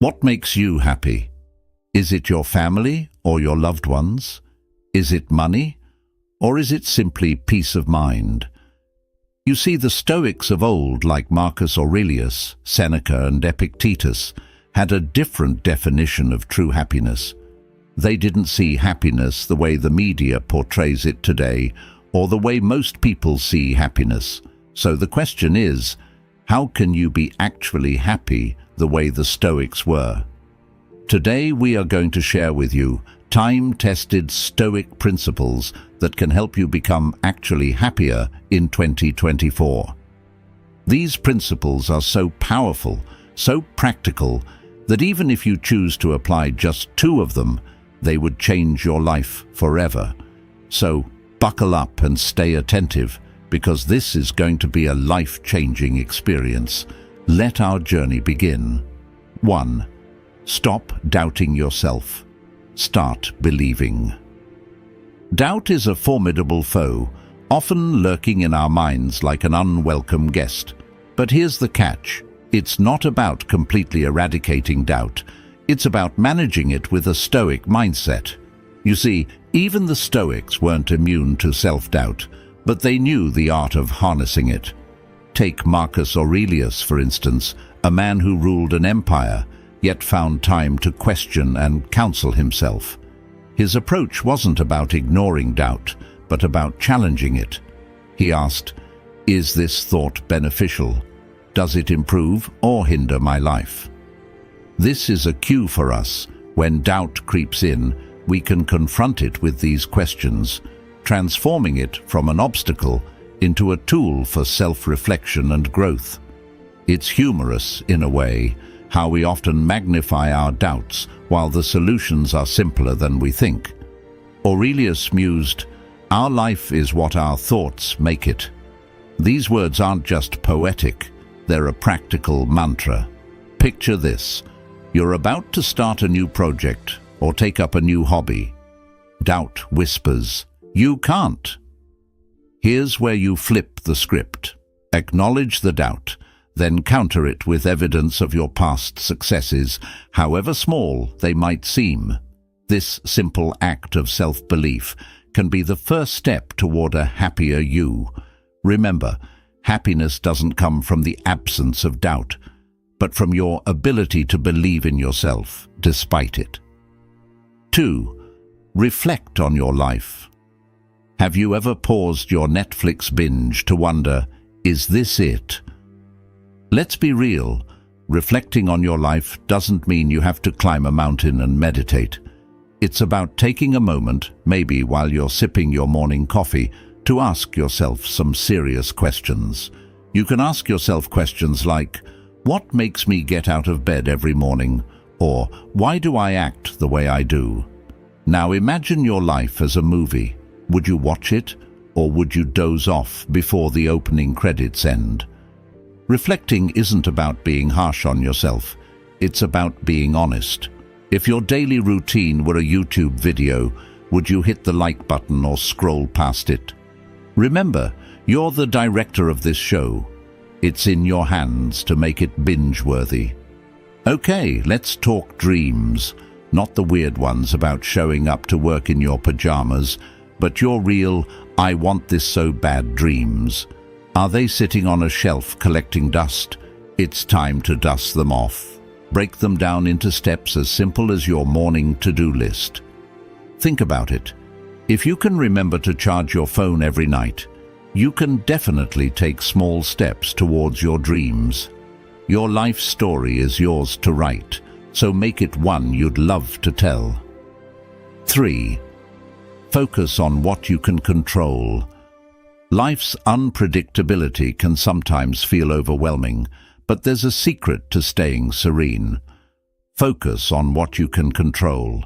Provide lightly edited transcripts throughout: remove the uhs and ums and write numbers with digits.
What makes you happy? Is it your family or your loved ones? Is it money? Or is it simply peace of mind? You see, the Stoics of old, like Marcus Aurelius, Seneca, and Epictetus, had a different definition of true happiness. They didn't see happiness the way the media portrays it today, or the way most people see happiness. So the question is, how can you be actually happy the way the Stoics were? Today we are going to share with you time-tested Stoic principles that can help you become actually happier in 2024. These principles are so powerful, so practical, that even if you choose to apply just 2 of them, they would change your life forever. So buckle up and stay attentive, because this is going to be a life-changing experience. Let our journey begin. 1. Stop doubting yourself. Start believing. Doubt is a formidable foe, often lurking in our minds like an unwelcome guest. But here's the catch. It's not about completely eradicating doubt. It's about managing it with a Stoic mindset. You see, even the Stoics weren't immune to self-doubt, but they knew the art of harnessing it. Take Marcus Aurelius, for instance, a man who ruled an empire, yet found time to question and counsel himself. His approach wasn't about ignoring doubt, but about challenging it. He asked, "Is this thought beneficial? Does it improve or hinder my life?" This is a cue for us. When doubt creeps in, we can confront it with these questions, transforming it from an obstacle into a tool for self-reflection and growth. It's humorous, in a way, how we often magnify our doubts while the solutions are simpler than we think. Aurelius mused, "Our life is what our thoughts make it." These words aren't just poetic, they're a practical mantra. Picture this. You're about to start a new project or take up a new hobby. Doubt whispers, "You can't." Here's where you flip the script. Acknowledge the doubt, then counter it with evidence of your past successes, however small they might seem. This simple act of self-belief can be the first step toward a happier you. Remember, happiness doesn't come from the absence of doubt, but from your ability to believe in yourself despite it. 2. Reflect on your life. Have you ever paused your Netflix binge to wonder, is this it? Let's be real. Reflecting on your life doesn't mean you have to climb a mountain and meditate. It's about taking a moment, maybe while you're sipping your morning coffee, to ask yourself some serious questions. You can ask yourself questions like, what makes me get out of bed every morning? Or, why do I act the way I do? Now imagine your life as a movie. Would you watch it, or would you doze off before the opening credits end? Reflecting isn't about being harsh on yourself. It's about being honest. If your daily routine were a YouTube video, would you hit the like button or scroll past it? Remember, you're the director of this show. It's in your hands to make it binge-worthy. Okay, let's talk dreams. Not the weird ones about showing up to work in your pajamas, but your real, I want this so bad dreams. Are they sitting on a shelf collecting dust? It's time to dust them off. Break them down into steps as simple as your morning to-do list. Think about it. If you can remember to charge your phone every night, you can definitely take small steps towards your dreams. Your life story is yours to write, so make it one you'd love to tell. 3. Focus on what you can control. Life's unpredictability can sometimes feel overwhelming, but there's a secret to staying serene. Focus on what you can control.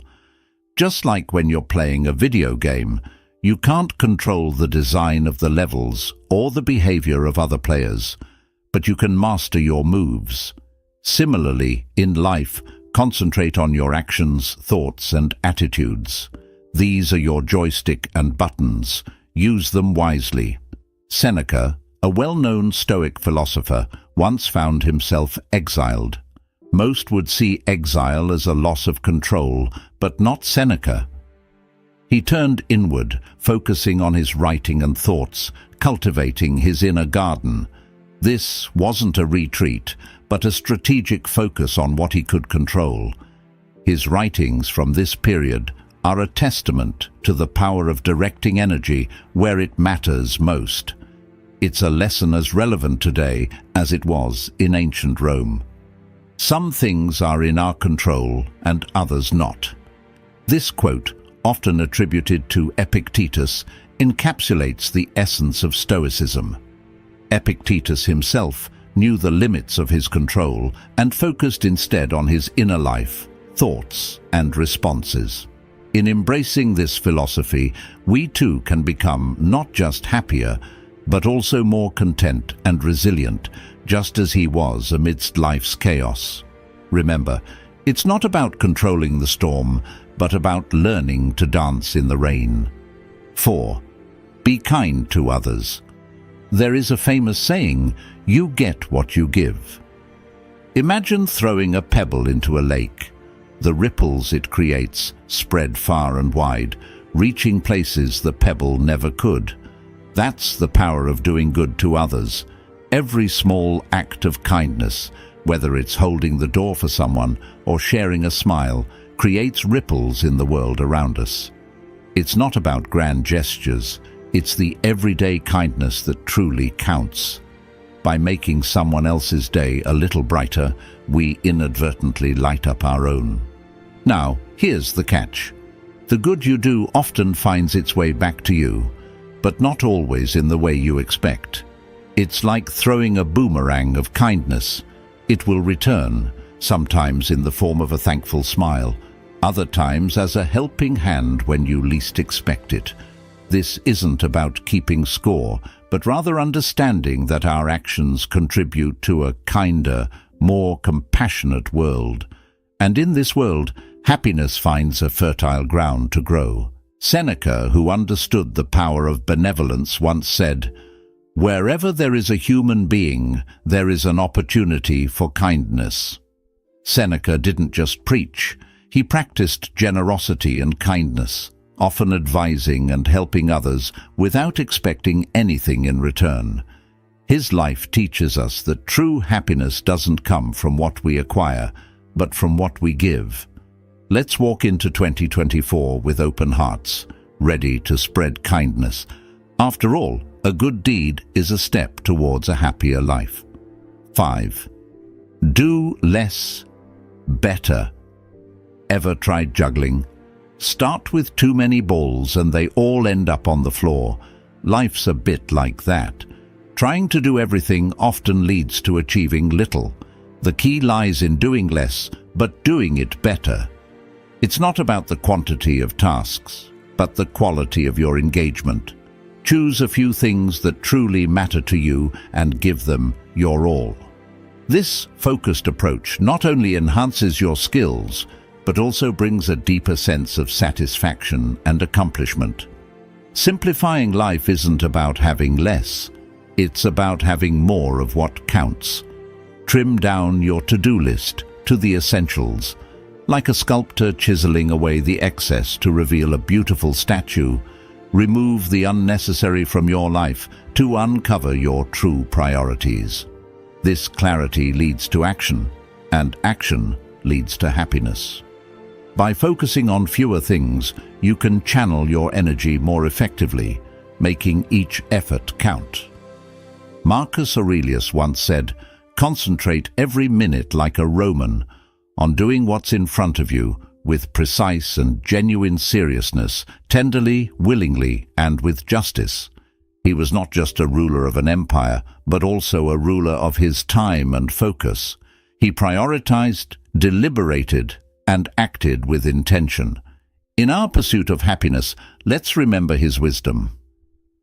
Just like when you're playing a video game, you can't control the design of the levels or the behavior of other players, but you can master your moves. Similarly, in life, concentrate on your actions, thoughts, and attitudes. These are your joystick and buttons. Use them wisely. Seneca, a well-known Stoic philosopher, once found himself exiled. Most would see exile as a loss of control, but not Seneca. He turned inward, focusing on his writing and thoughts, cultivating his inner garden. This wasn't a retreat, but a strategic focus on what he could control. His writings from this period are a testament to the power of directing energy where it matters most. It's a lesson as relevant today as it was in ancient Rome. Some things are in our control and others not. This quote, often attributed to Epictetus, encapsulates the essence of Stoicism. Epictetus himself knew the limits of his control and focused instead on his inner life, thoughts, and responses. In embracing this philosophy, we too can become not just happier, but also more content and resilient, just as he was amidst life's chaos. Remember, it's not about controlling the storm, but about learning to dance in the rain. 4. Be kind to others. There is a famous saying, "You get what you give." Imagine throwing a pebble into a lake. The ripples it creates spread far and wide, reaching places the pebble never could. That's the power of doing good to others. Every small act of kindness, whether it's holding the door for someone or sharing a smile, creates ripples in the world around us. It's not about grand gestures, it's the everyday kindness that truly counts. By making someone else's day a little brighter, we inadvertently light up our own. Now, here's the catch. The good you do often finds its way back to you, but not always in the way you expect. It's like throwing a boomerang of kindness. It will return, sometimes in the form of a thankful smile, other times as a helping hand when you least expect it. This isn't about keeping score, but rather understanding that our actions contribute to a kinder, more compassionate world. And in this world, happiness finds a fertile ground to grow. Seneca, who understood the power of benevolence, once said, "Wherever there is a human being, there is an opportunity for kindness." Seneca didn't just preach, he practiced generosity and kindness, often advising and helping others without expecting anything in return. His life teaches us that true happiness doesn't come from what we acquire, but from what we give. Let's walk into 2024 with open hearts, ready to spread kindness. After all, a good deed is a step towards a happier life. 5. Do less, better. Ever tried juggling? Start with too many balls and they all end up on the floor. Life's a bit like that. Trying to do everything often leads to achieving little. The key lies in doing less, but doing it better. It's not about the quantity of tasks, but the quality of your engagement. Choose a few things that truly matter to you and give them your all. This focused approach not only enhances your skills, but also brings a deeper sense of satisfaction and accomplishment. Simplifying life isn't about having less, it's about having more of what counts. Trim down your to-do list to the essentials. Like a sculptor chiseling away the excess to reveal a beautiful statue, remove the unnecessary from your life to uncover your true priorities. This clarity leads to action, and action leads to happiness. By focusing on fewer things, you can channel your energy more effectively, making each effort count. Marcus Aurelius once said, "Concentrate every minute like a Roman on doing what's in front of you with precise and genuine seriousness, tenderly, willingly, and with justice." He was not just a ruler of an empire, but also a ruler of his time and focus. He prioritized, deliberated, and acted with intention. In our pursuit of happiness, let's remember his wisdom.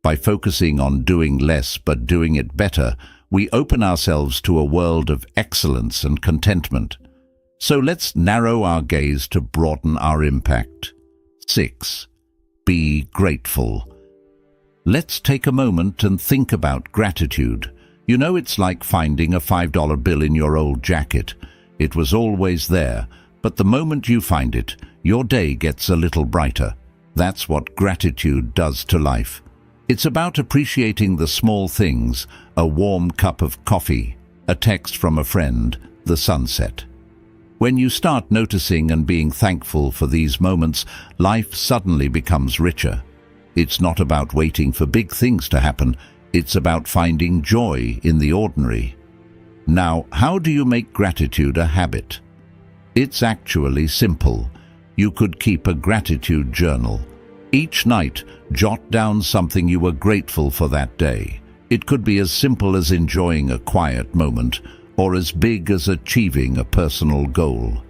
By focusing on doing less but doing it better, we open ourselves to a world of excellence and contentment. So let's narrow our gaze to broaden our impact. 6. Be grateful. Let's take a moment and think about gratitude. You know, it's like finding a $5 bill in your old jacket. It was always there, but the moment you find it, your day gets a little brighter. That's what gratitude does to life. It's about appreciating the small things, a warm cup of coffee, a text from a friend, the sunset. When you start noticing and being thankful for these moments, life suddenly becomes richer. It's not about waiting for big things to happen, it's about finding joy in the ordinary. Now, how do you make gratitude a habit? It's actually simple. You could keep a gratitude journal. Each night, jot down something you were grateful for that day. It could be as simple as enjoying a quiet moment, or as big as achieving a personal goal.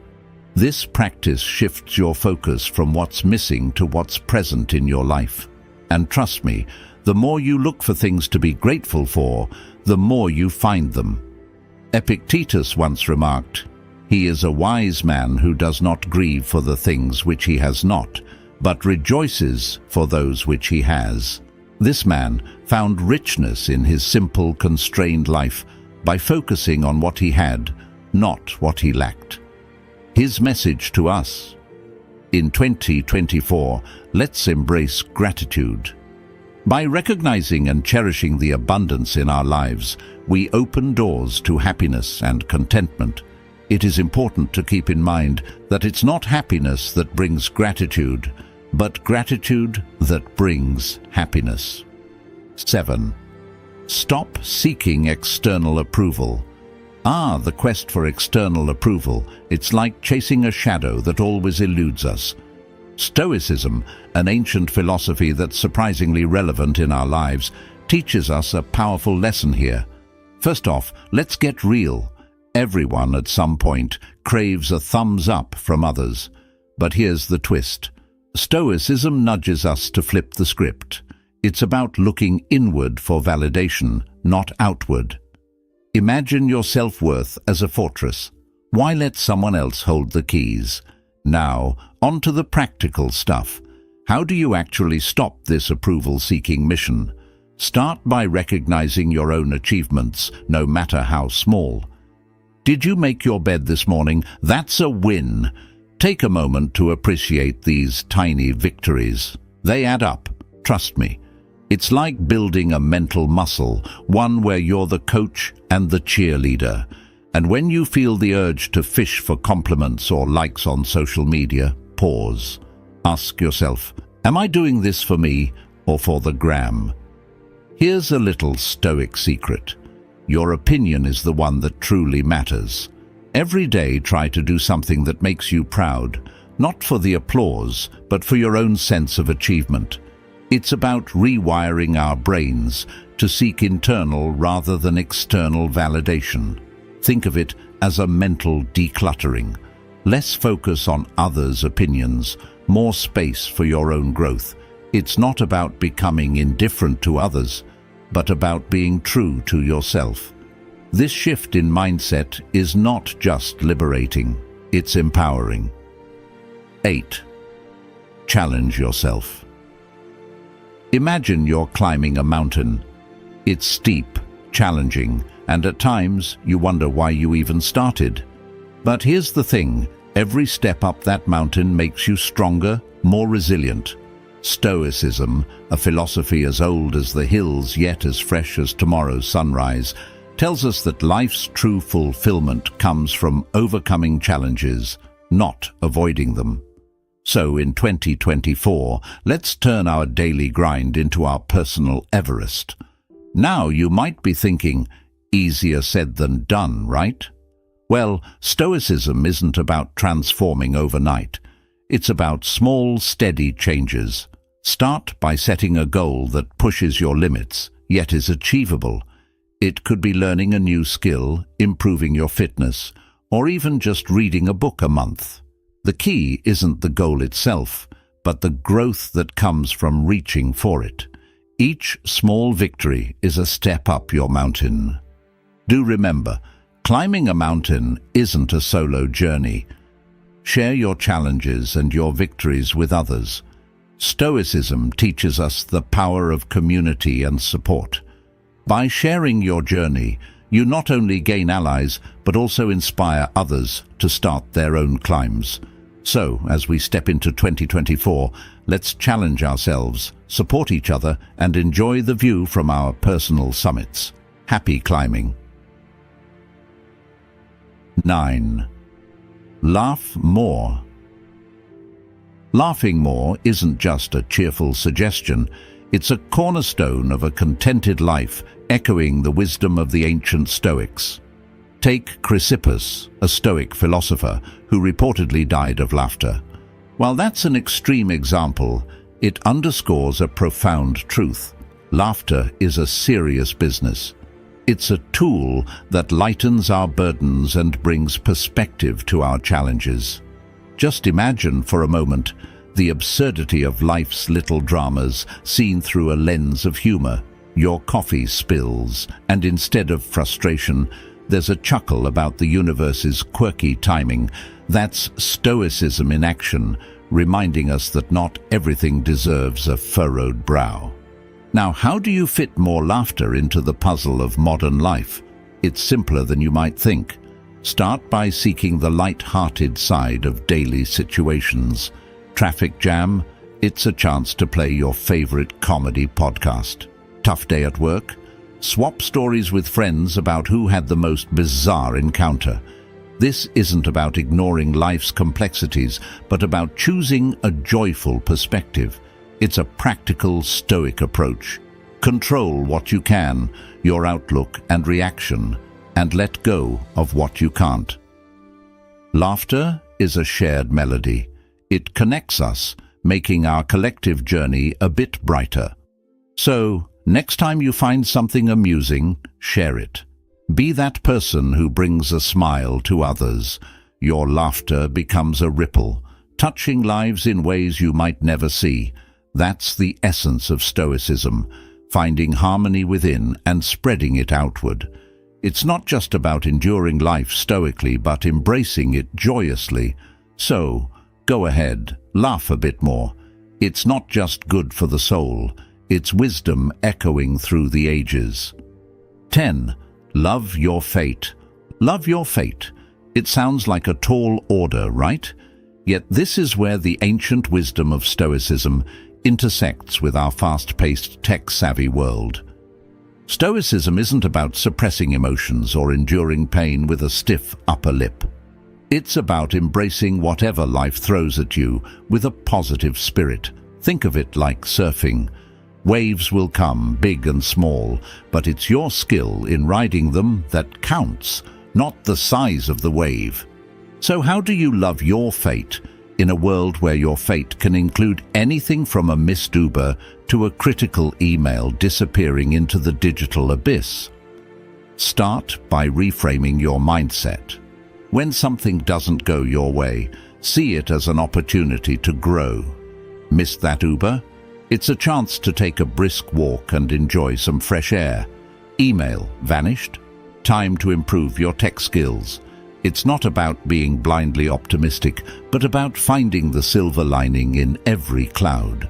This practice shifts your focus from what's missing to what's present in your life. And trust me, the more you look for things to be grateful for, the more you find them. Epictetus once remarked, "He is a wise man who does not grieve for the things which he has not, but rejoices for those which he has." This man found richness in his simple, constrained life by focusing on what he had, not what he lacked. His message to us: in 2024, let's embrace gratitude. By recognizing and cherishing the abundance in our lives, we open doors to happiness and contentment. It is important to keep in mind that it's not happiness that brings gratitude, but gratitude that brings happiness. 7. Stop seeking external approval. The quest for external approval. It's like chasing a shadow that always eludes us. Stoicism, an ancient philosophy that's surprisingly relevant in our lives, teaches us a powerful lesson here. First off, let's get real. Everyone at some point craves a thumbs up from others. But here's the twist. Stoicism nudges us to flip the script. It's about looking inward for validation, not outward. Imagine your self-worth as a fortress. Why let someone else hold the keys? Now, on to the practical stuff. How do you actually stop this approval-seeking mission? Start by recognizing your own achievements, no matter how small. Did you make your bed this morning? That's a win. Take a moment to appreciate these tiny victories. They add up, trust me. It's like building a mental muscle, one where you're the coach and the cheerleader. And when you feel the urge to fish for compliments or likes on social media, pause. Ask yourself, am I doing this for me or for the gram? Here's a little Stoic secret. Your opinion is the one that truly matters. Every day try to do something that makes you proud, not for the applause, but for your own sense of achievement. It's about rewiring our brains to seek internal rather than external validation. Think of it as a mental decluttering. Less focus on others' opinions, more space for your own growth. It's not about becoming indifferent to others, but about being true to yourself. This shift in mindset is not just liberating, it's empowering. 8. Challenge yourself. Imagine you're climbing a mountain. It's steep, challenging, and at times you wonder why you even started. But here's the thing, every step up that mountain makes you stronger, more resilient. Stoicism, a philosophy as old as the hills yet as fresh as tomorrow's sunrise, tells us that life's true fulfillment comes from overcoming challenges, not avoiding them. So in 2024, let's turn our daily grind into our personal Everest. Now you might be thinking, easier said than done, right? Well, Stoicism isn't about transforming overnight. It's about small, steady changes. Start by setting a goal that pushes your limits, yet is achievable. It could be learning a new skill, improving your fitness, or even just reading a book a month. The key isn't the goal itself, but the growth that comes from reaching for it. Each small victory is a step up your mountain. Do remember, climbing a mountain isn't a solo journey. Share your challenges and your victories with others. Stoicism teaches us the power of community and support. By sharing your journey, You not only gain allies, but also inspire others to start their own climbs. So, as we step into 2024, let's challenge ourselves, support each other, and enjoy the view from our personal summits. Happy climbing. 9. Laugh more. Laughing more isn't just a cheerful suggestion, it's a cornerstone of a contented life, echoing the wisdom of the ancient Stoics. Take Chrysippus, a Stoic philosopher who reportedly died of laughter. While that's an extreme example, it underscores a profound truth. Laughter is a serious business. It's a tool that lightens our burdens and brings perspective to our challenges. Just imagine for a moment the absurdity of life's little dramas seen through a lens of humor. Your coffee spills, and instead of frustration, there's a chuckle about the universe's quirky timing. That's Stoicism in action, reminding us that not everything deserves a furrowed brow. Now, how do you fit more laughter into the puzzle of modern life? It's simpler than you might think. Start by seeking the light-hearted side of daily situations. Traffic jam? It's a chance to play your favorite comedy podcast. Tough day at work? Swap stories with friends about who had the most bizarre encounter. This isn't about ignoring life's complexities, but about choosing a joyful perspective. It's a practical Stoic approach. Control what you can, your outlook and reaction, and let go of what you can't. Laughter is a shared melody. It connects us, making our collective journey a bit brighter. So, next time you find something amusing, share it. Be that person who brings a smile to others. Your laughter becomes a ripple, touching lives in ways you might never see. That's the essence of Stoicism, finding harmony within and spreading it outward. It's not just about enduring life stoically, but embracing it joyously. So, go ahead, laugh a bit more. It's not just good for the soul, it's wisdom echoing through the ages. 10. Love your fate. Love your fate. It sounds like a tall order, right? Yet this is where the ancient wisdom of Stoicism intersects with our fast-paced, tech-savvy world. Stoicism isn't about suppressing emotions or enduring pain with a stiff upper lip. It's about embracing whatever life throws at you with a positive spirit. Think of it like surfing. Waves will come, big and small, but it's your skill in riding them that counts, not the size of the wave. So how do you love your fate in a world where your fate can include anything from a missed Uber to a critical email disappearing into the digital abyss? Start by reframing your mindset. When something doesn't go your way, see it as an opportunity to grow. Missed that Uber? It's a chance to take a brisk walk and enjoy some fresh air. Email vanished? Time to improve your tech skills. It's not about being blindly optimistic, but about finding the silver lining in every cloud.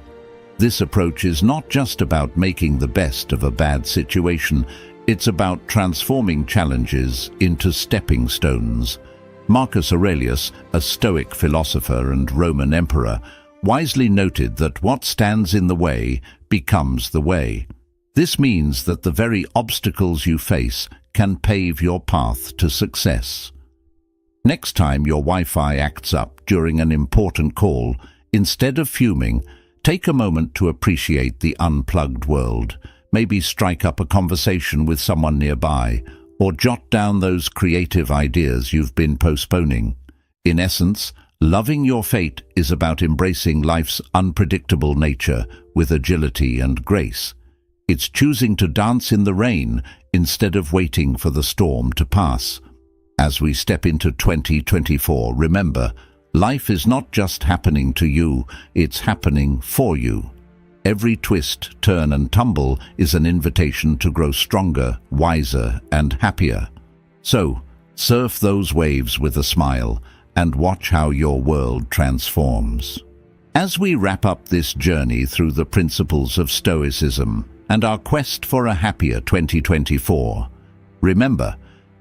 This approach is not just about making the best of a bad situation, it's about transforming challenges into stepping stones. Marcus Aurelius, a Stoic philosopher and Roman emperor, wisely noted that what stands in the way becomes the way. This means that the very obstacles you face can pave your path to success. Next time your Wi-Fi acts up during an important call, instead of fuming, take a moment to appreciate the unplugged world. Maybe strike up a conversation with someone nearby, or jot down those creative ideas you've been postponing. In essence, loving your fate is about embracing life's unpredictable nature with agility and grace. It's choosing to dance in the rain instead of waiting for the storm to pass. As we step into 2024, remember, life is not just happening to you, it's happening for you. Every twist, turn and tumble is an invitation to grow stronger, wiser and happier. So, surf those waves with a smile and watch how your world transforms. As we wrap up this journey through the principles of Stoicism and our quest for a happier 2024, Remember,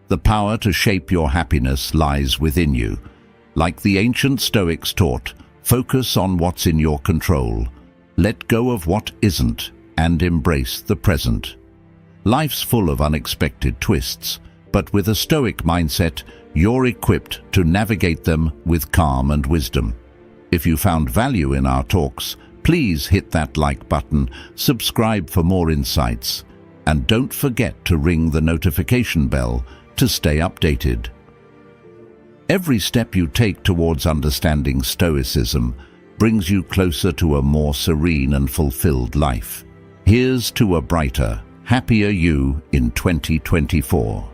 the power to shape your happiness lies within you. Like the ancient Stoics taught, focus on what's in your control. Let go of what isn't and embrace the present. Life's full of unexpected twists, but with a Stoic mindset, you're equipped to navigate them with calm and wisdom. If you found value in our talks, please hit that like button, subscribe for more insights, and don't forget to ring the notification bell to stay updated. Every step you take towards understanding Stoicism brings you closer to a more serene and fulfilled life. Here's to a brighter, happier you in 2024.